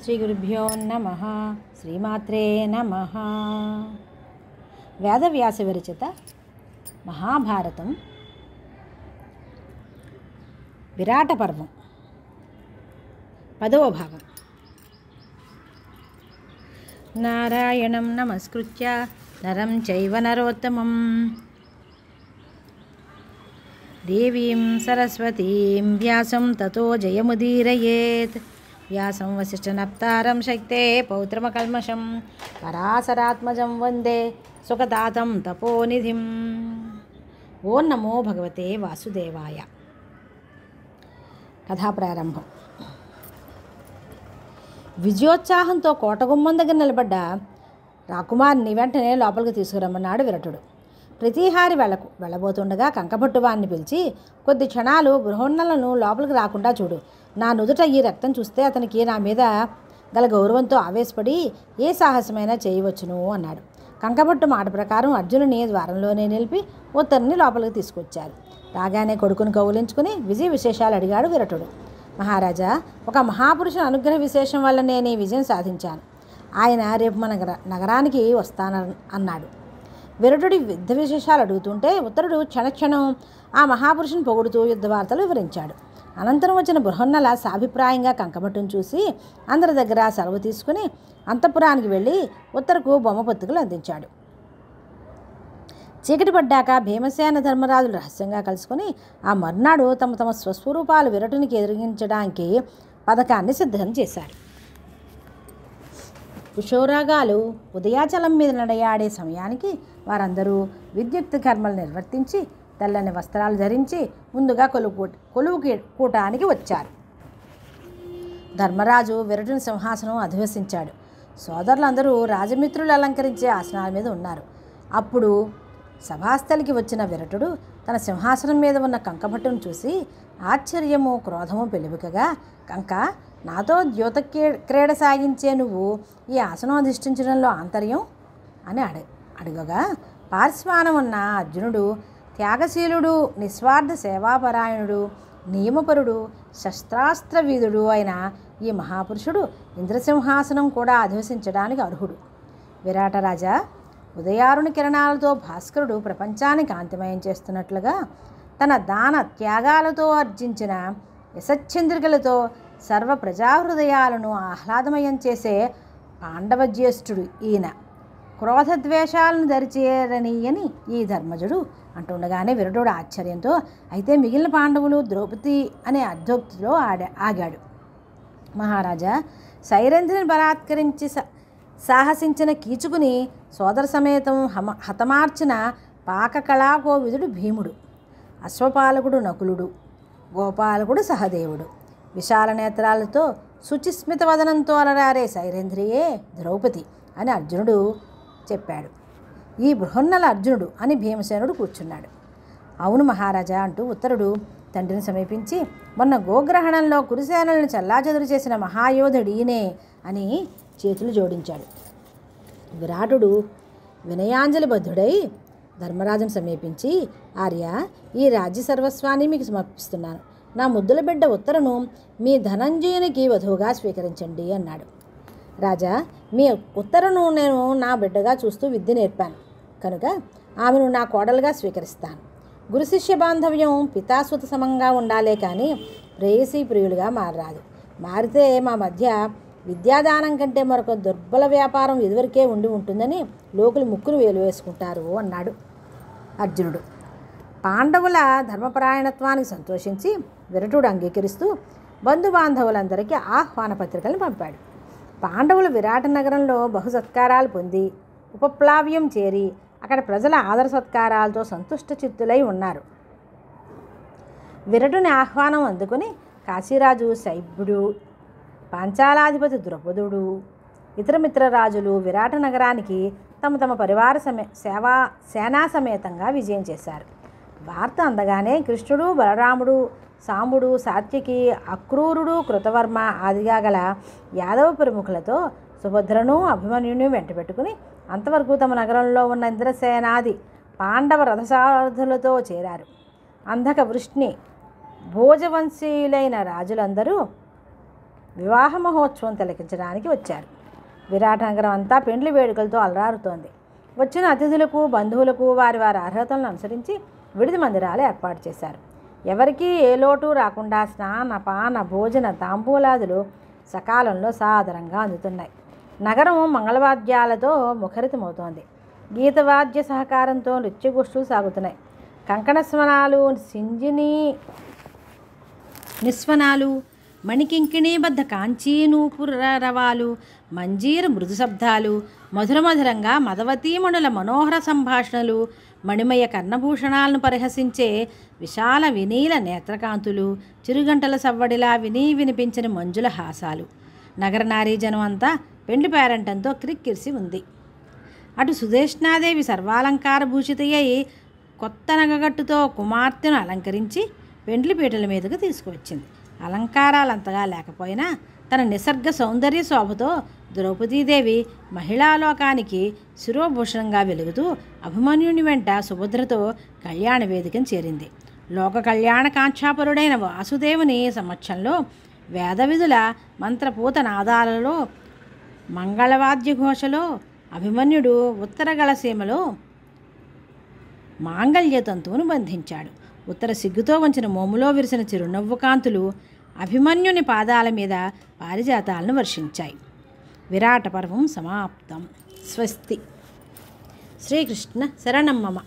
శ్రీ గురుభ్యో నమః. శ్రీమాత్రే నమః. వేదవ్యాస విరచిత మహాభారతం విరాట పర్వం 10వ భాగం. నారాయణం నమస్కృత్య నరం చైవ నరోత్తమం దేవీం సరస్వతీం వ్యాసం తతో జయముదీరయేత్. వ్యాసం వసిష్ఠనప్తారం శక్తే పౌత్రమకల్మషం పరాశరాత్మజం వందే సుఖదాతం తపోనిధిం. ఓం నమో భగవతే వాసుదేవాయ. కథా ప్రారంభం. విజయోత్సాహంతో కోటగుమ్మం దగ్గర నిలబడ్డ రాకుమారిని వెంటనే లోపలికి తీసుకురమ్మన్నాడు విరటుడు. ప్రతిహారి వెళ్ళబోతుండగా కంకపట్టు వారిని పిలిచి, కొద్ది క్షణాలు బృహన్నలను లోపలికి రాకుండా చూడు. నా నుదుట ఈ రక్తం చూస్తే అతనికి నా మీద గల గౌరవంతో ఆవేశపడి ఏ సాహసమైనా చేయవచ్చును అన్నాడు. కంకపట్టు మాట ప్రకారం అర్జునుని ద్వారంలోనే నిలిపి ఉత్తరుని లోపలికి తీసుకొచ్చారు. రాగానే కొడుకుని కౌలించుకుని విజయ విశేషాలు అడిగాడు విరటుడు. మహారాజా, ఒక మహాపురుషుని అనుగ్రహ విశేషం వల్ల నేను ఈ విజయం సాధించాను. ఆయన రేపు మన నగరానికి వస్తానన్నాడు. విరటుడి యుద్ధ విశేషాలు అడుగుతుంటే ఉత్తరుడు క్షణక్షణం ఆ మహాపురుషుని పొగుడుతూ యుద్ధ వార్తలు వివరించాడు. అనంతరం వచ్చిన బృహన్నల సాభిప్రాయంగా కంకపట్టును చూసి అందరి దగ్గర సెలవు తీసుకుని అంతఃపురానికి వెళ్ళి ఉత్తరకు బొమ్మ పత్రికలు అందించాడు. చీకటి పడ్డాక భీమసేన ధర్మరాజులు రహస్యంగా కలుసుకుని ఆ మర్నాడు తమ తమ స్వస్వరూపాలు విరటునికి ఎదిరించడానికి పథకాన్ని సిద్ధం చేశారు. కుశోరాగాలు ఉదయాచలం మీద నడయాడే సమయానికి వారందరూ విద్యుత్ కర్మలు నిర్వర్తించి తెల్లని వస్త్రాలు ధరించి ముందుగా కొలువు కూటానికి వచ్చారు. ధర్మరాజు విరటుని సింహాసనం అధివసించాడు. సోదరులందరూ రాజమిత్రులు అలంకరించే ఆసనాల మీద ఉన్నారు. అప్పుడు సభాస్థలికి వచ్చిన విరటుడు తన సింహాసనం మీద ఉన్న కంకపట్టును చూసి ఆశ్చర్యము క్రోధము పెలుబికగా, కంక, నాతో ద్యోత క్రీడ సాగించే నువ్వు ఈ ఆసనం అధిష్ఠించడంలో ఆంతర్యం అని అడగగా, పార్శ్వానం ఉన్న అర్జునుడు త్యాగశీలుడు, నిస్వార్థ సేవాపరాయణుడు, నియమపరుడు, శస్త్రాస్త్రవీధుడు అయిన ఈ మహాపురుషుడు ఇంద్రసింహాసనం కూడా అధివసించడానికి అర్హుడు. విరాటరాజా, ఉదయారుని కిరణాలతో భాస్కరుడు ప్రపంచాన్ని కాంతిమయం చేస్తున్నట్లుగా తన దాన త్యాగాలతో ఆర్జించిన యశశ్చంద్రికలతో సర్వ ప్రజాహృదయాలను ఆహ్లాదమయం చేసే పాండవ జ్యేష్ఠుడు ఈయన. క్రోధద్వేషాలను దరిచేరనీయని ఈ ధర్మజుడు అంటుండగానే విరటుడు ఆశ్చర్యంతో, అయితే మిగిలిన పాండవులు ద్రౌపది అనే అర్ధోక్తిలో ఆగాడు. మహారాజా, సైరంధ్రిని బలాత్కరించి సాహసించిన కీచుకుని సోదర సమేతం హతమార్చిన పాకకళాకోవిదుడు భీముడు, అశ్వపాలకుడు నకులుడు, గోపాలకుడు సహదేవుడు, విశాల నేత్రాలతో శుచిస్మిత వదనంతో అలరారే సైరేంద్రియే ద్రౌపది అని అర్జునుడు చెప్పాడు. ఈ బృహన్నల అర్జునుడు అని భీమసేనుడు కూర్చున్నాడు. అవును మహారాజా అంటూ ఉత్తరుడు తండ్రిని సమీపించి, మొన్న గోగ్రహణంలో కురుసేనలను చల్లాచెదురు చేసిన మహాయోధుడు ఈయనే అని చేతులు జోడించాడు. విరాటుడు వినయాంజలి బద్ధుడై ధర్మరాజును సమీపించి, ఆర్య, ఈ రాజ్య సర్వస్వాన్ని మీకు సమర్పిస్తున్నాను. నా ముద్దుల బిడ్డ ఉత్తరను మీ ధనంజయునికి వధువుగా స్వీకరించండి అన్నాడు. రాజా, మీ ఉత్తరను నేను నా బిడ్డగా చూస్తూ విద్య నేర్పాను కనుక ఆమెను నా కోడలుగా స్వీకరిస్తాను. గురు శిష్య బాంధవ్యం పితాసుత సమంగా ఉండాలే కానీ ప్రేయసీ ప్రియులుగా మారరాదు. మారితే మా మధ్య విద్యాదానం కంటే మరొక దుర్బల వ్యాపారం ఇదివరకే ఉంటుందని లోకులు ముక్కును వేలు వేసుకుంటారు అన్నాడు అర్జునుడు. పాండవుల ధర్మపరాయణత్వానికి సంతోషించి విరటుడు అంగీకరిస్తూ బంధుబాంధవులందరికీ ఆహ్వాన పత్రికలను పంపాడు. పాండవులు విరాట నగరంలో బహు సత్కారాలు పొంది ఉపప్లావ్యం చేరి అక్కడ ప్రజల ఆదర సత్కారాలతో సంతుష్ట చిత్తులై ఉన్నారు. విరటుని ఆహ్వానం అందుకుని కాశీరాజు శైభ్యుడు, పాంచాలాధిపతి ద్రుపదుడు, ఇతర మిత్రరాజులు విరాట నగరానికి తమ తమ పరివార సేనా సమేతంగా విజయం చేశారు. వార్త అందగానే కృష్ణుడు, బలరాముడు, సాంబుడు, సాత్యకి, అక్రూరుడు, కృతవర్మ ఆదిగా గల యాదవ ప్రముఖులతో సుభద్రను, అభిమన్యుని వెంట పెట్టుకుని అంతవరకు తమ నగరంలో ఉన్న ఇంద్రసేనాది పాండవ రథసారథులతో చేరారు. అంధక వృష్ణి భోజవంశీయులైన రాజులందరూ వివాహ మహోత్సవం తిలకించడానికి వచ్చారు. విరాట నగరం అంతా పెండ్లి వేడుకలతో అలరారుతోంది. వచ్చిన అతిథులకు, బంధువులకు వారి వారి అర్హతలను అనుసరించి విడిది మందిరాలు ఏర్పాటు చేశారు. ఎవరికీ ఏ లోటు రాకుండా స్నాన, పాన, భోజన, తాంబూలాదులు సకాలంలో సాదరంగా అందుతున్నాయి. నగరం మంగళవాద్యాలతో ముఖరితమవుతోంది. గీతవాద్య సహకారంతో నృత్యగోష్ఠులు సాగుతున్నాయి. కంకణ స్వనాలు, సింజిని నిస్వనాలు, మణికింకిణీబద్ధ కాంచీనూపురవాలు, మంజీర మృదు శబ్దాలు, మధురమధురంగా మదవతీమణుల మనోహర సంభాషణలు, మణిమయ కర్ణభూషణాలను పరిహసించే విశాల వినీల నేత్రకాంతులు, చిరుగంటల సవ్వడిలా వినిపించిన మంజుల హాసాలు. నగర నారీజనం అంతా పెండ్లి పేరంటంతో క్రిక్కిరిసి ఉంది. అటు సుదేష్ణాదేవి సర్వాలంకార భూషితయ్యి కొత్త నగగట్టుతో కుమార్తెను అలంకరించి పెండ్లి పీటల మీదకు తీసుకువచ్చింది. అలంకారాలంతగా లేకపోయినా తన నిసర్గ సౌందర్య శోభతో ద్రౌపదీదేవి మహిళాలోకానికి శిరోభూషణంగా వెలుగుతూ అభిమన్యుని వెంట సుభద్రతో కళ్యాణ వేదికను చేరింది. లోక కళ్యాణ కాంక్షాపరుడైన వాసుదేవుని సమక్షంలో వేదవిధుల మంత్రపూత నాదాలలో, మంగళవాద్య ఘోషలో అభిమన్యుడు ఉత్తరగళ సీమలో మాంగళ్య తంతువును బంధించాడు. ఉత్తర సిగ్గుతో వంచిన మోములో విరిసిన చిరునవ్వు కాంతులు అభిమన్యుని పాదాల మీద పారిజాతాలను వర్షించాయి. విరాట పర్వం సమాప్తం. స్వస్తి. శ్రీకృష్ణ శరణం మమ.